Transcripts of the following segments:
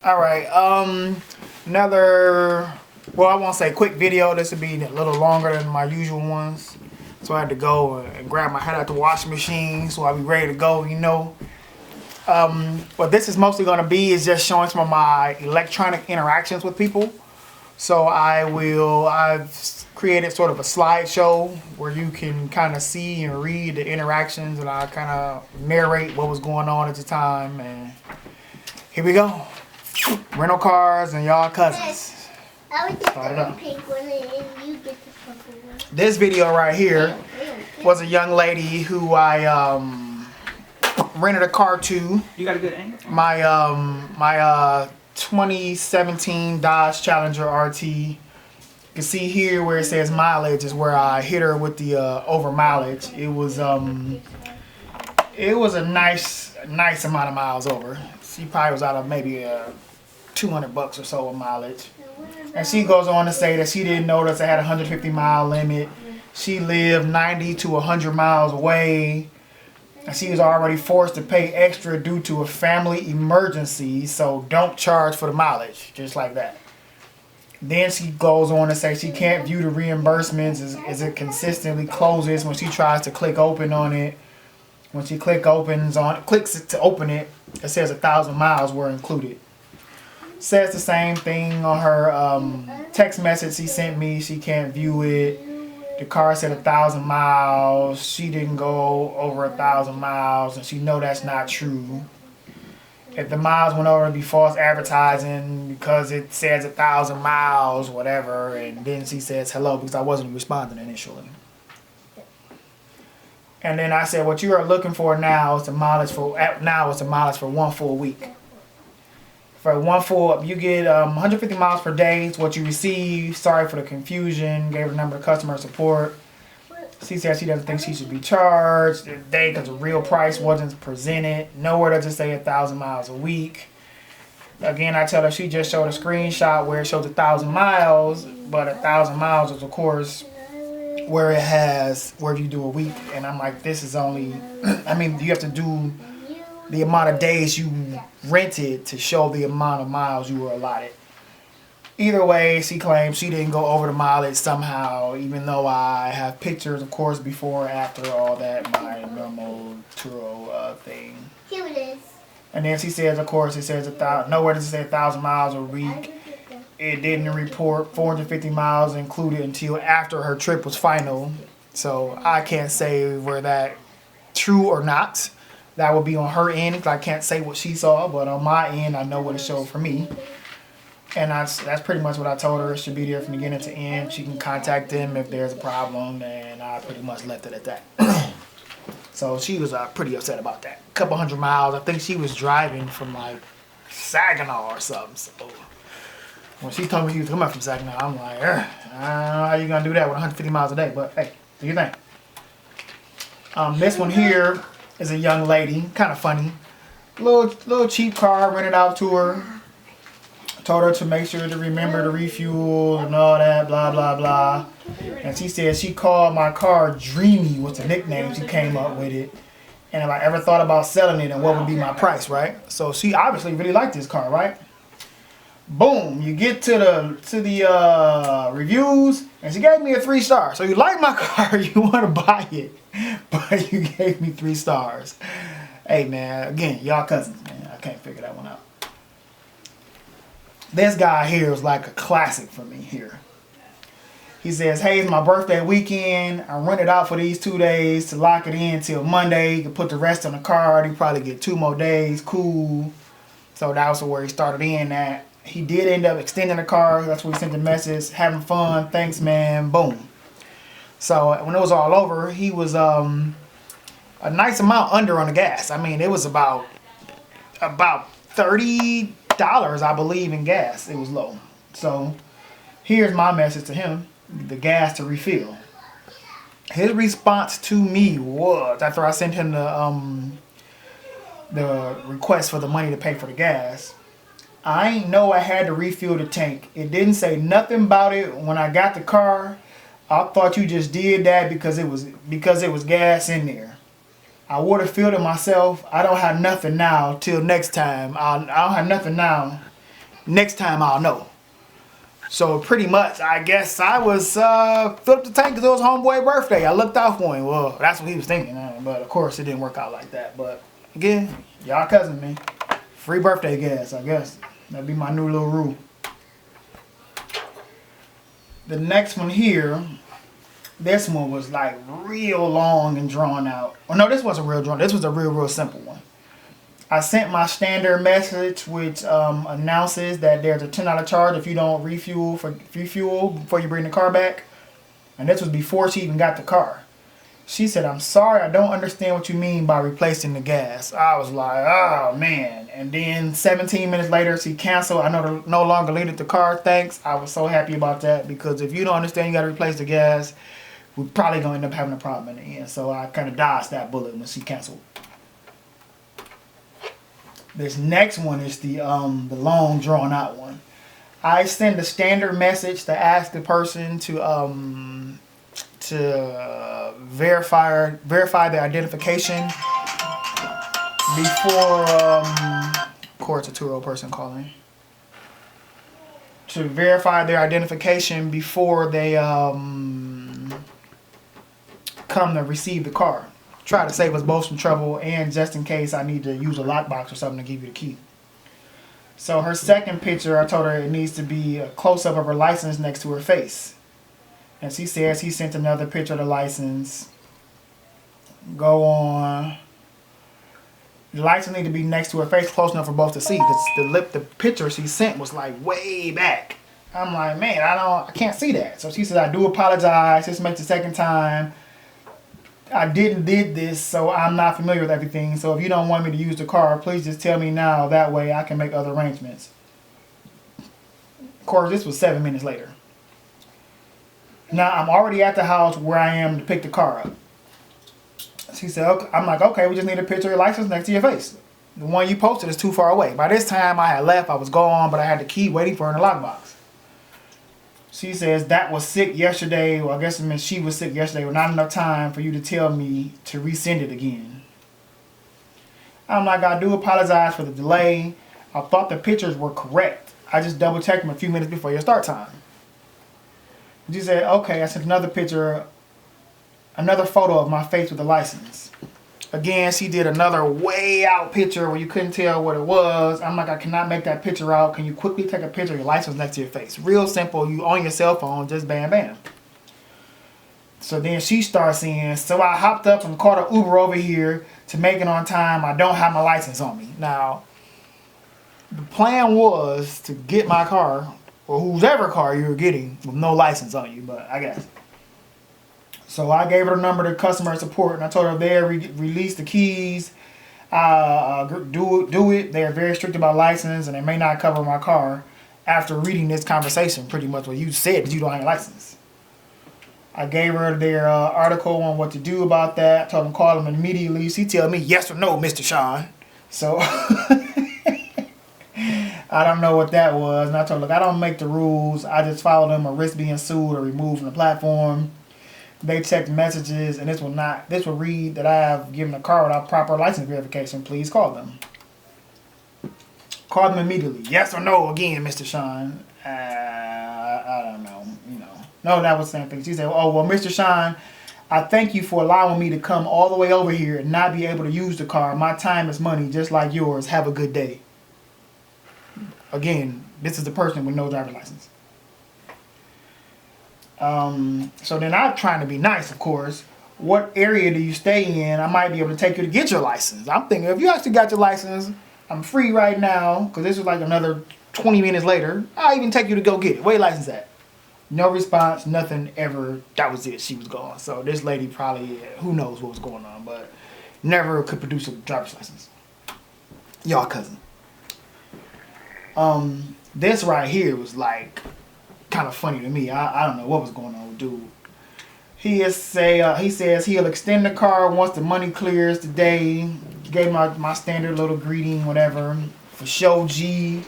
All right. Another. Well, I won't say quick video. This will be a little longer than my usual ones. So I had to go and grab my head out the washing machine, so I'll be ready to go. What this is mostly going to be is just showing some of my electronic interactions with people. So I've created sort of a slideshow where you can kind of see and read the interactions, and I kind of narrate what was going on at the time. And here we go. Rental cars and y'all cousins. I would get the pink one and you get the purple one. This video right here was a young lady who I rented a car to. You got a good angle? My 2017 Dodge Challenger RT. You can see here where it says mileage is where I hit her with the over mileage. It was a nice amount of miles over. She probably was out of maybe $200 or so of mileage. And she goes on to say that she didn't notice I had a 150-mile limit. She lived 90 to 100 miles away. And she was already forced to pay extra due to a family emergency. So don't charge for the mileage. Just like that. Then she goes on to say she can't view the reimbursements as it consistently closes when she tries to click open on it. When she clicks to open it, it says 1,000 miles were included. Says the same thing on her text message she sent me. She can't view it. The car said 1,000 miles. She didn't go over 1,000 miles, and she know that's not true. If the miles went over, it'd be false advertising because it says 1,000 miles, whatever. And then she says hello because I wasn't responding initially. And then I said, what you are looking for now is the mileage for 1 full week. For you get 150 miles per day. It's what you receive. Sorry for the confusion. Gave her number to customer support. She said she doesn't think she should be charged today because the real price wasn't presented. Nowhere does it say 1,000 miles a week. Again, I tell her she just showed a screenshot where it shows 1,000 miles, but 1,000 miles is of course where you do a week. And I'm like, this is only, I mean, you have to do the amount of days you rented to show the amount of miles you were allotted. Either way, she claims she didn't go over the mileage somehow, even though I have pictures, of course, before or after all that, my normal Turo thing. Here it is. And then she says, of course, it says nowhere does it say 1,000 miles a week. It didn't report 450 miles included until after her trip was final. So I can't say whether that true or not. That would be on her end. I can't say what she saw, but on my end, I know what it showed for me. And that's pretty much what I told her. It should be there from beginning to end. She can contact them if there's a problem, and I pretty much left it at that. So she was pretty upset about that. A couple hundred miles. I think she was driving from like Saginaw or something. So when she told me she was coming from Saginaw, I'm like, I don't know how you gonna do that with 150 miles a day, but hey, do your thing. This one here is a young lady, kind of funny. Little cheap car, rented out to her. Told her to make sure to remember to refuel and all that, blah, blah, blah. And she said she called my car Dreamy, was the nickname she came up with it. And if I ever thought about selling it and what would be my price, right? So she obviously really liked this car, right? Boom, you get to the reviews, and she gave me a 3 star. So you like my car, you want to buy it, but you gave me 3 stars. Hey man, again, y'all cousins, man. I can't figure that one out. This guy here is like a classic for me here. He says, hey, it's my birthday weekend. I rented out for these 2 days to lock it in till Monday. You can put the rest on the card. You probably get 2 more days. Cool. So that was where he started in at. He did end up extending the car. That's where he sent the message. Having fun. Thanks, man. Boom. So when it was all over, he was a nice amount under on the gas. I mean, it was about $30, I believe, in gas. It was low. So here's my message to him. The gas to refill. His response to me was, after I sent him the request for the money to pay for the gas, I ain't know I had to refill the tank. It didn't say nothing about it when I got the car. I thought you just did that because it was gas in there. I would have filled it myself. I don't have nothing now till next time. I don't have nothing now. Next time I'll know. So pretty much, I guess I was filled the tank because it was homeboy's birthday. I looked out for him. Well, that's what he was thinking. But of course, it didn't work out like that. But again, y'all cousin me. Free birthday gas, I guess. That'd be my new little rule. The next one here, this one was like real long and drawn out. Well, no, this wasn't real drawn. This was a real simple one. I sent my standard message which announces that there's a $10 charge if you don't refuel before you bring the car back. And this was before she even got the car. She said, "I'm sorry, I don't understand what you mean by replacing the gas." I was like, oh man. And then 17 minutes later, she canceled. I no longer needed the car. Thanks. I was so happy about that because if you don't understand you got to replace the gas, we're probably going to end up having a problem in the end. So I kind of dodged that bullet when she canceled. This next one is the long drawn out one. I send a standard message to ask the person to verify their identification before of course a 2-year-old person calling. To verify their identification before they come to receive the car. Try to save us both some trouble and just in case I need to use a lockbox or something to give you the key. So her second picture, I told her it needs to be a close-up of her license next to her face. And she says he sent another picture of the license. Go on. The license need to be next to her face, close enough for both to see. The picture she sent was like way back. I'm like, man, I can't see that. So she said, "I do apologize. This makes the second time. I did this, so I'm not familiar with everything. So if you don't want me to use the car, please just tell me now. That way I can make other arrangements." Of course, this was 7 minutes later. Now I'm already at the house where I am to pick the car up. She said, okay. I'm like, okay, we just need a picture of your license next to your face. The one you posted is too far away. By this time I had left, I was gone, but I had the key waiting for her in the lockbox. She says, "That was sick yesterday." Well, I guess it meant she was sick yesterday. Well, not enough time for you to tell me to resend it again. I'm like, "I do apologize for the delay. I thought the pictures were correct. I just double checked them a few minutes before your start time." She said, "Okay." I sent another picture, another photo of my face with the license. Again, she did another way out picture where you couldn't tell what it was. I'm like, "I cannot make that picture out. Can you quickly take a picture of your license next to your face?" Real simple. You on your cell phone, just bam, bam. So then she starts saying, "So I hopped up and caught an Uber over here to make it on time. I don't have my license on me." Now, the plan was to get my car, or whoever car you were getting, with no license on you, but I guess. So I gave her the number to customer support, and I told her if they release the keys, do it. They're very strict about license, and they may not cover my car. After reading this conversation, pretty much what you said that you don't have a license. I gave her their article on what to do about that. I told them call them immediately. She tell me yes or no, Mr. Sean. So I don't know what that was, and I told her, look, I don't make the rules. I just follow them or risk being sued or removed from the platform. They checked messages, and this will read that I have given a car without proper license verification. Please call them. Call them immediately. Yes or no again, Mr. Sean. I don't know. No, that was the same thing. She said, "Oh, well, Mr. Sean, I thank you for allowing me to come all the way over here and not be able to use the car. My time is money, just like yours. Have a good day." Again, this is the person with no driver's license. So then I'm trying to be nice, of course. "What area do you stay in? I might be able to take you to get your license." I'm thinking, if you actually got your license, I'm free right now, because this was like another 20 minutes later. I'll even take you to go get it. Where your license at? No response, nothing ever. That was it. She was gone. So this lady probably, who knows what was going on, but never could produce a driver's license. Y'all cousin. This right here was like kind of funny to me. I don't know what was going on with dude. He says he'll extend the car once the money clears today. Gave my standard little greeting, whatever. For show G.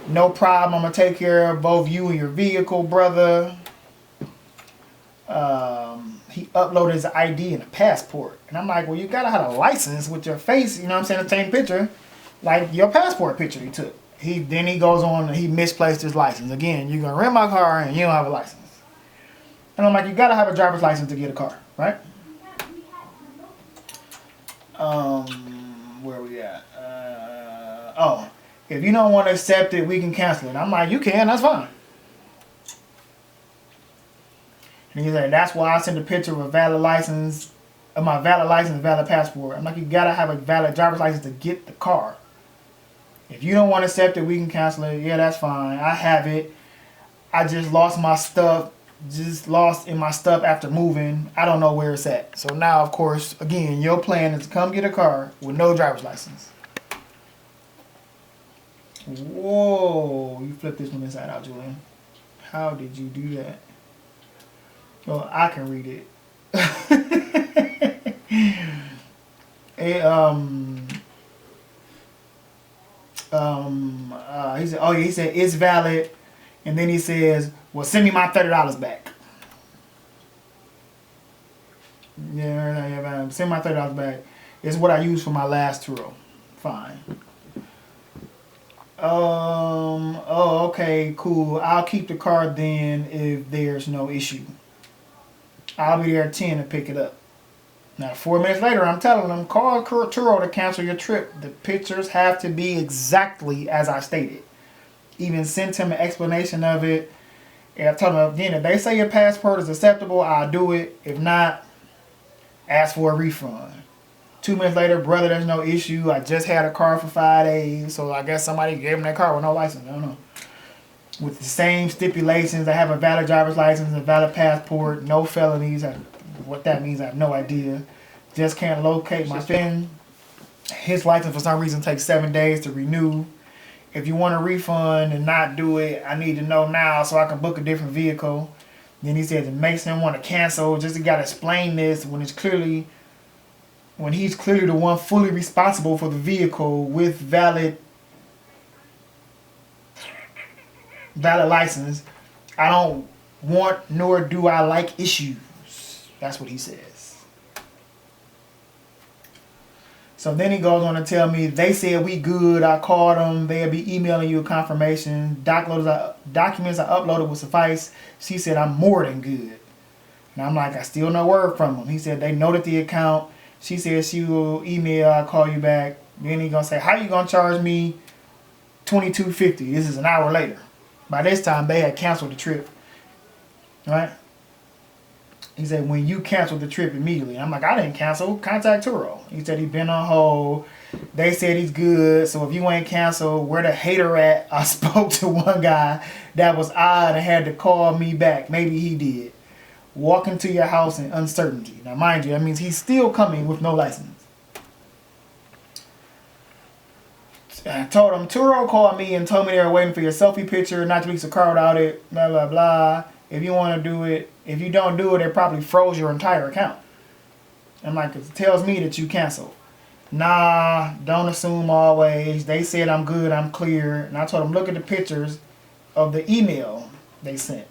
No problem. I'm gonna take care of both you and your vehicle, brother. He uploaded his ID and a passport. And I'm like, well, you gotta have a license with your face, you know what I'm saying, the same picture, like your passport picture he took. He goes on and he misplaced his license. Again, you're gonna rent my car and you don't have a license. And I'm like, you gotta have a driver's license to get a car, right? Where we at? If you don't want to accept it, we can cancel it. I'm like, you can, that's fine. And he's like, that's why I sent a picture of a valid license, of my valid license, valid passport. I'm like, you gotta have a valid driver's license to get the car. If you don't want to accept it, we can cancel it. Yeah, that's fine. I have it. I just lost my stuff. Just lost in my stuff after moving. I don't know where it's at. So now, of course, again, your plan is to come get a car with no driver's license. Whoa, you flipped this one inside out, Julian. How did you do that? Well, I can read it. He said it's valid, and then he says, well, send me my $30 back. Yeah, send my $30 back. It's what I used for my last Turo. Fine. Okay, cool. I'll keep the car then if there's no issue. I'll be there at 10 to pick it up. Now, 4 minutes later, I'm telling them, call Turo to cancel your trip. The pictures have to be exactly as I stated. Even sent him an explanation of it. And I told him, again, if they say your passport is acceptable, I'll do it. If not, ask for a refund. 2 minutes later, brother, there's no issue. I just had a car for 5 days, so I guess somebody gave him that car with no license. I don't know. With the same stipulations, I have a valid driver's license, a valid passport, no felonies. What that means, I have no idea. Just can't locate my fin. His license, for some reason, takes 7 days to renew. If you want a refund and not do it, I need to know now so I can book a different vehicle. Then he says it makes him want to cancel. Just got to explain this when he's clearly the one fully responsible for the vehicle with valid license. I don't want nor do I like issues. That's what he says. So then he goes on to tell me, they said we good. I called them. They'll be emailing you a confirmation. Documents I uploaded will suffice. She said, I'm more than good. And I'm like, I still no word from them. He said, they noted the account. She said she will email. I'll call you back. Then he going to say, how you going to charge me $22.50? This is an hour later. By this time, they had canceled the trip. Right? He said, when you canceled the trip immediately. I'm like, I didn't cancel. Contact Turo. He said he's been on hold. They said he's good. So if you ain't canceled, where the hater at? I spoke to one guy that was odd and had to call me back. Maybe he did. Walk into your house in uncertainty. Now, mind you, that means he's still coming with no license. I told him, Turo called me and told me they were waiting for your selfie picture, not to release a car without it, blah, blah, blah. If you want to do it, if you don't do it, it probably froze your entire account. I'm like, it tells me that you canceled. Nah, don't assume always. They said I'm good, I'm clear. And I told them, look at the pictures of the email they sent.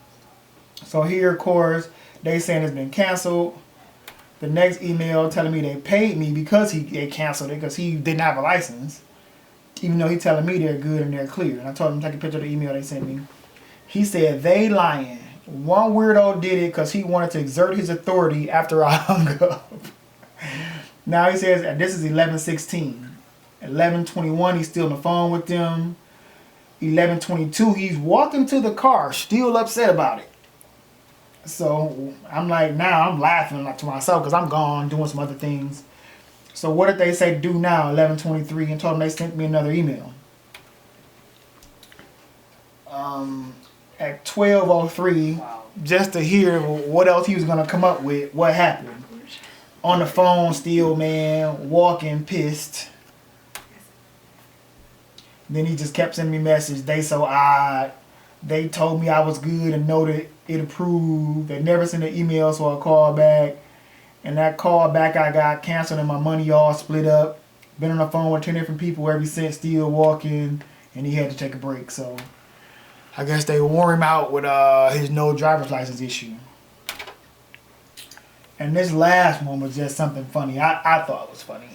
So here, of course, they saying it's been canceled. The next email telling me they paid me because they canceled it because he didn't have a license. Even though he's telling me they're good and they're clear. And I told him to take a picture of the email they sent me. He said they lying. One weirdo did it because he wanted to exert his authority after I hung up. Now he says, and this is 11:16. 11:21, he's still on the phone with them. 11:22, he's walking to the car, still upset about it. So I'm like, now I'm laughing like to myself because I'm gone doing some other things. So what did they say do now, 11:23, and told them they sent me another email. At 12:03, just to hear what else he was going to come up with, what happened. On the phone still, man, walking, pissed. Then he just kept sending me messages. They so odd. They told me I was good and noted it approved. They never sent an email, so I called back. And that call back I got canceled and my money all split up. Been on the phone with 10 different people ever since, still walking. And he had to take a break, so I guess they wore him out with his no driver's license issue. And this last one was just something funny. I thought it was funny.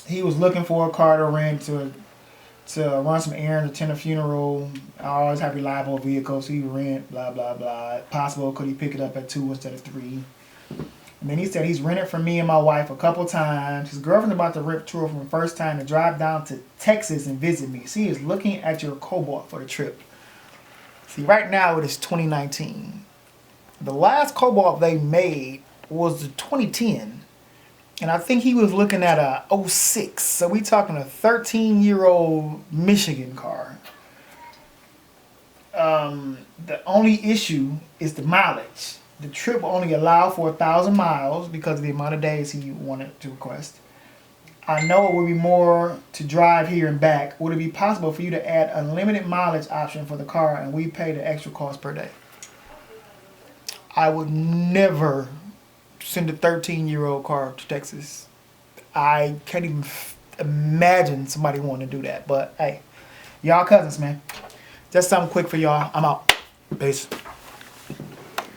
He was looking for a car to rent to to run some errands, attend a funeral. I always have reliable vehicles. So he rent, blah, blah, blah. If possible, could he pick it up at 2 instead of 3? And then he said he's rented for me and my wife a couple times. His girlfriend's about to rip tour from the first time to drive down to Texas and visit me. She is looking at your Cobalt for the trip. See, right now it is 2019. The last Cobalt they made was the 2010. And I think he was looking at a 06. So we talking a 13-year-old Michigan car. The only issue is the mileage. The trip will only allow for 1,000 miles because of the amount of days he wanted to request. I know it would be more to drive here and back. Would it be possible for you to add unlimited mileage option for the car and we pay the extra cost per day? I would never send a 13-year-old car to Texas. I can't even imagine somebody wanting to do that. But hey, y'all cousins, man. Just something quick for y'all. I'm out. Peace.